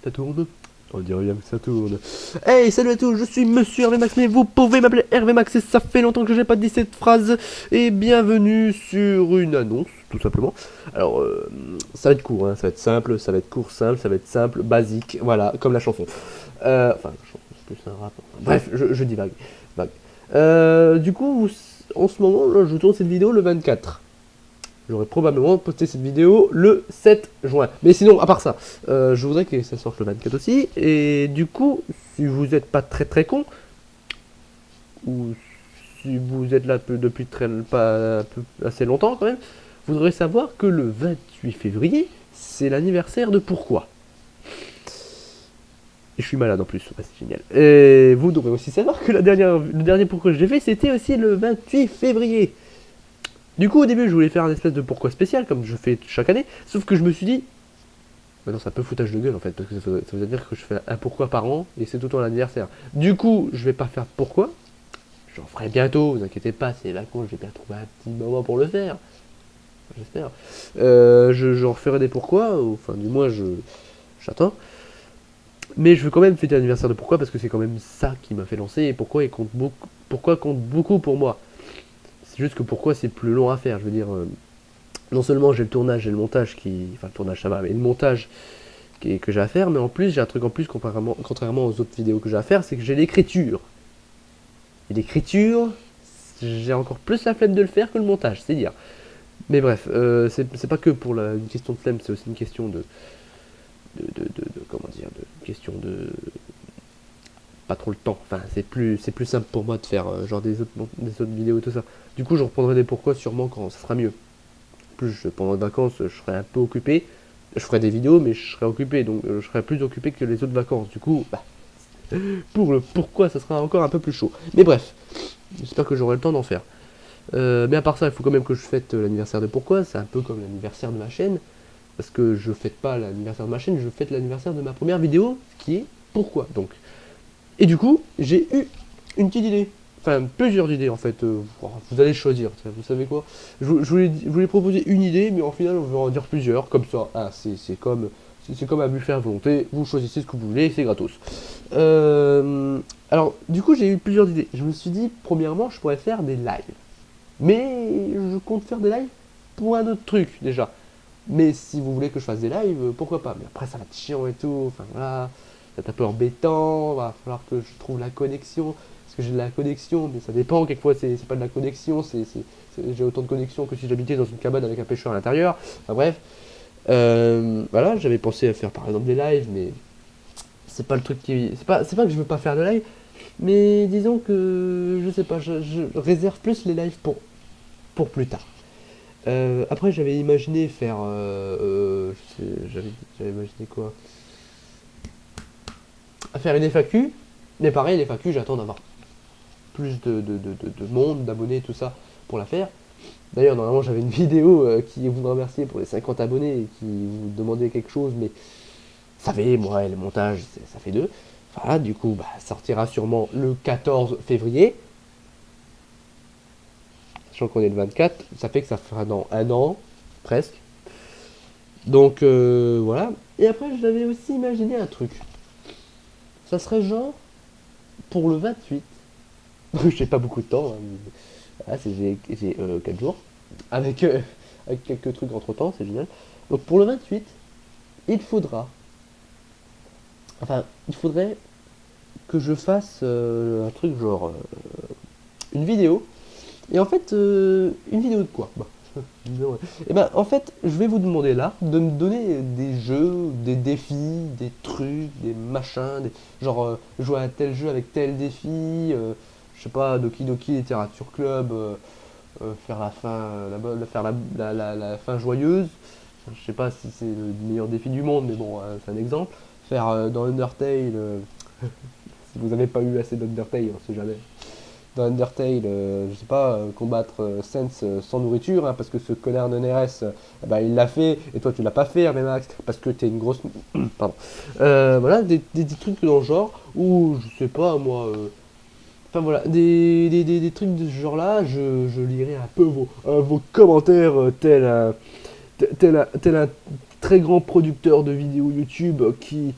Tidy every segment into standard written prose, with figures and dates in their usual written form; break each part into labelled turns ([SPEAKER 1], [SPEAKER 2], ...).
[SPEAKER 1] Ça tourne. On dirait bien que ça tourne. Hey, salut à tous, je suis Monsieur Hervé Max, mais vous pouvez m'appeler Hervé Max et ça fait longtemps que j'ai pas dit cette phrase. Et bienvenue sur une annonce, tout simplement. Alors, ça va être court, hein, ça va être simple, ça va être court, simple, ça va être simple, basique, voilà, comme la chanson. Enfin, la chanson, c'est plus un rap. Bref, je dis vague. Du coup, en ce moment, là, je tourne cette vidéo le 24. J'aurais probablement posté cette vidéo le 7 juin. Mais sinon, à part ça, je voudrais que ça sorte le 24 aussi. Et du coup, si vous n'êtes pas très con, ou si vous êtes là depuis pas assez longtemps quand même, vous devrez savoir que le 28 février, c'est l'anniversaire de Pourquoi. Et je suis malade en plus, c'est génial. Et vous devrez aussi savoir que le dernier Pourquoi que j'ai fait, c'était aussi le 28 février. Du coup, au début, je voulais faire un espèce de pourquoi spécial, comme je fais chaque année, sauf que je me suis dit, bah non, c'est un peu foutage de gueule en fait, parce que ça veut dire que je fais un pourquoi par an, et c'est tout le temps l'anniversaire. Du coup, je vais pas faire pourquoi, j'en ferai bientôt, vous inquiétez pas, c'est les vacances, j'ai bien trouvé un petit moment pour le faire, j'espère. J'en referai des pourquoi, enfin du moins j'attends. Mais je veux quand même fêter l'anniversaire de pourquoi, parce que c'est quand même ça qui m'a fait lancer, et pourquoi compte beaucoup pour moi. C'est juste que pourquoi c'est plus long à faire, je veux dire, non seulement j'ai le tournage et le montage enfin le tournage ça va, mais le montage que j'ai à faire, mais en plus j'ai un truc en plus contrairement aux autres vidéos que j'ai à faire, c'est que j'ai l'écriture. Et l'écriture, j'ai encore plus la flemme de le faire que le montage, c'est dire. Mais bref, c'est pas que pour une question de flemme, c'est aussi une question comment dire, une question de pas trop le temps. Enfin, c'est plus simple pour moi de faire genre des autres vidéos et tout ça. Du coup, je reprendrai des pourquoi sûrement quand ça sera mieux. Plus pendant les vacances, je serai un peu occupé. Je ferai des vidéos, mais je serai occupé, donc je serai plus occupé que les autres vacances. Du coup, bah, pour le pourquoi, ça sera encore un peu plus chaud. Mais bref, j'espère que j'aurai le temps d'en faire. Mais à part ça, il faut quand même que je fête l'anniversaire de pourquoi. C'est un peu comme l'anniversaire de ma chaîne, parce que je fête pas l'anniversaire de ma chaîne, je fête l'anniversaire de ma première vidéo, qui est pourquoi. Donc, et du coup, j'ai eu une petite idée. Enfin, plusieurs idées en fait. Vous allez choisir. Vous savez quoi, je voulais proposer une idée, mais en final, on va en dire plusieurs. Comme ça, ah, c'est comme un buffet à volonté. Vous choisissez ce que vous voulez, c'est gratos. Alors, du coup, j'ai eu plusieurs idées. Je me suis dit, premièrement, je pourrais faire des lives. Mais je compte faire des lives pour un autre truc déjà. Mais si vous voulez que je fasse des lives, pourquoi pas. Mais après, ça va être chiant et tout. Enfin voilà, ça va être un peu embêtant. Va falloir que je trouve la connexion. Parce que j'ai de la connexion, mais ça dépend. Quelquefois, c'est pas de la connexion. J'ai autant de connexion que si j'habitais dans une cabane avec un pêcheur à l'intérieur. Enfin bref. Voilà, j'avais pensé à faire par exemple des lives, mais c'est pas le truc qui. C'est pas que je veux pas faire de live, mais disons que je sais pas, je réserve plus les lives pour plus tard. Après, j'avais imaginé faire. J'avais imaginé quoi? À faire une FAQ, mais pareil, les FAQ, j'attends d'avoir plus de monde, d'abonnés, tout ça, pour la faire. D'ailleurs, normalement, j'avais une vidéo qui vous remerciait pour les 50 abonnés et qui vous demandait quelque chose, mais vous savez, moi, le montage, ça fait deux. Voilà, du coup, bah, ça sortira sûrement le 14 février. Sachant qu'on est le 24, ça fait que ça fera dans un an, presque. Donc voilà. Et après, j'avais aussi imaginé un truc. Ça serait genre pour le 28. J'ai pas beaucoup de temps. Hein. Voilà, j'ai 4 jours. Avec quelques trucs entre temps, c'est génial. Donc pour le 28, il faudra. Enfin, il faudrait que je fasse un truc genre une vidéo. Et en fait, une vidéo de quoi bah, et ben en fait, je vais vous demander là de me donner des jeux, des défis, des trucs, des machins, genre jouer à tel jeu avec tel défi, je sais pas, Doki Doki Literature Club, faire la fin, faire la fin joyeuse. Je sais pas si c'est le meilleur défi du monde, mais bon, c'est un exemple. Faire dans Undertale, si vous n'avez pas eu assez d'Undertale, on sait jamais. Dans Undertale, je sais pas, combattre Sense sans nourriture, hein, parce que ce connard de NRS, bah, il l'a fait, et toi tu l'as pas fait, Max, parce que t'es une grosse. Pardon. Voilà, des trucs dans le genre, ou je sais pas, moi. Enfin voilà, des trucs de ce genre-là, je lirai un peu vos commentaires, tel un très grands producteurs de vidéos YouTube qui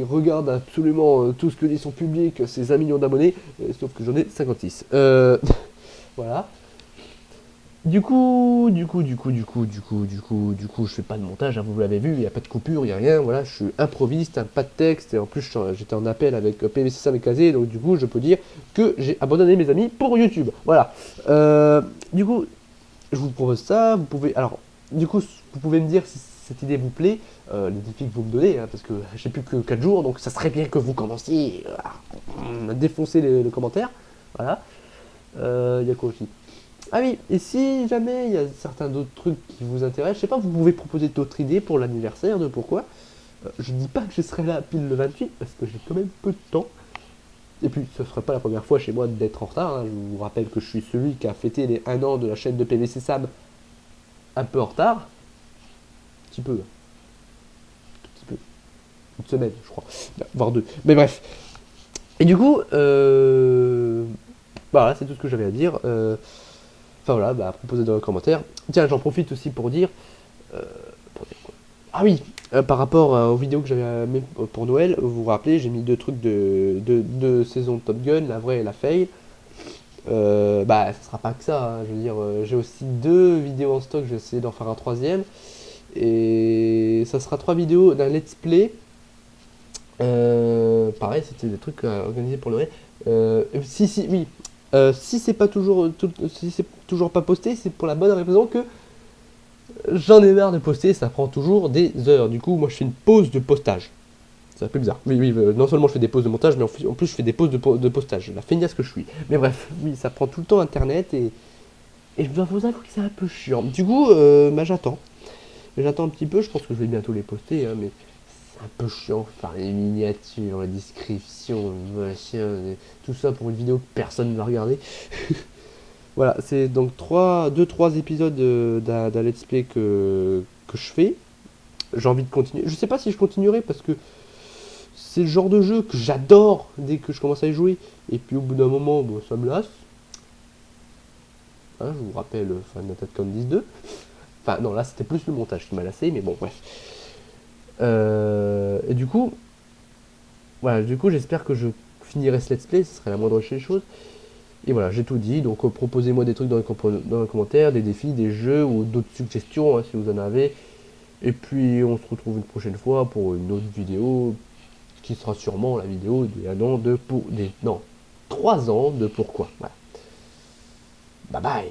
[SPEAKER 1] regarde absolument tout ce que dit son public, ses 1 million d'abonnés, sauf que j'en ai 56. Voilà. Du coup, je fais pas de montage, hein, vous l'avez vu, il n'y a pas de coupure, il n'y a rien, voilà, je suis improviste, hein, pas de texte, et en plus j'étais en appel avec PVC Sam et Kazé, donc du coup je peux dire que j'ai abandonné mes amis pour YouTube, voilà. Du coup, je vous propose ça, vous pouvez, alors, du coup, vous pouvez me dire si cette idée vous plaît, les défis que vous me donnez, hein, parce que j'ai plus que 4 jours, donc ça serait bien que vous commenciez à défoncer le commentaire, voilà. Il y a quoi aussi? Ah oui, et si jamais il y a certains d'autres trucs qui vous intéressent, je sais pas, vous pouvez proposer d'autres idées pour l'anniversaire, de pourquoi. Je dis pas que je serai là pile le 28, parce que j'ai quand même peu de temps. Et puis, ce serait pas la première fois chez moi d'être en retard, hein. Je vous rappelle que je suis celui qui a fêté les 1 an de la chaîne de PVC Sam un peu en retard. Un petit peu. Un petit peu. Une semaine, je crois. Voire 2. Mais bref. Et du coup, voilà, c'est tout ce que j'avais à dire. Enfin voilà, bah, proposez dans les commentaires. Tiens, j'en profite aussi euh, pour dire quoi. Ah oui, par rapport aux vidéos que j'avais mis pour Noël, vous vous rappelez, j'ai mis 2 trucs de saison de Top Gun, la vraie et la fail. Bah, ça sera pas que ça, hein, je veux dire, j'ai aussi 2 vidéos en stock, je vais essayer d'en faire un troisième. Et ça sera 3 vidéos d'un let's play. Pareil, c'était des trucs organisés pour Noël. Oui. Si c'est pas toujours, si c'est toujours pas posté, c'est pour la bonne raison que j'en ai marre de poster, ça prend toujours des heures. Du coup, moi je fais une pause de postage. C'est un peu bizarre. Oui, oui, non seulement je fais des pauses de montage, mais en plus je fais des pauses de postage. La feignasse que je suis. Mais bref, oui, ça prend tout le temps internet et je dois vous avouer que c'est un peu chiant. Du coup, bah, j'attends. J'attends un petit peu, je pense que je vais bientôt les poster, hein, mais c'est un peu chiant. Faire les miniatures, la description, le machin, tout ça pour une vidéo que personne ne va regarder. Voilà, c'est donc 2-3 épisodes d'un let's play que je fais. J'ai envie de continuer. Je sais pas si je continuerai parce que c'est le genre de jeu que j'adore dès que je commence à y jouer. Et puis au bout d'un moment, bon, ça me lasse. Hein, je vous rappelle Final Fantasy 10-2. Enfin non, là c'était plus le montage qui m'a lassé, mais bon bref. Et du coup, voilà, j'espère que je finirai ce let's play, ce serait la moindre des choses. Et voilà, j'ai tout dit, donc proposez-moi des trucs dans les commentaires, des défis, des jeux ou d'autres suggestions hein, si vous en avez. Et puis on se retrouve une prochaine fois pour une autre vidéo qui sera sûrement la vidéo des 1 an de 3 ans de pourquoi. Voilà. Bye bye.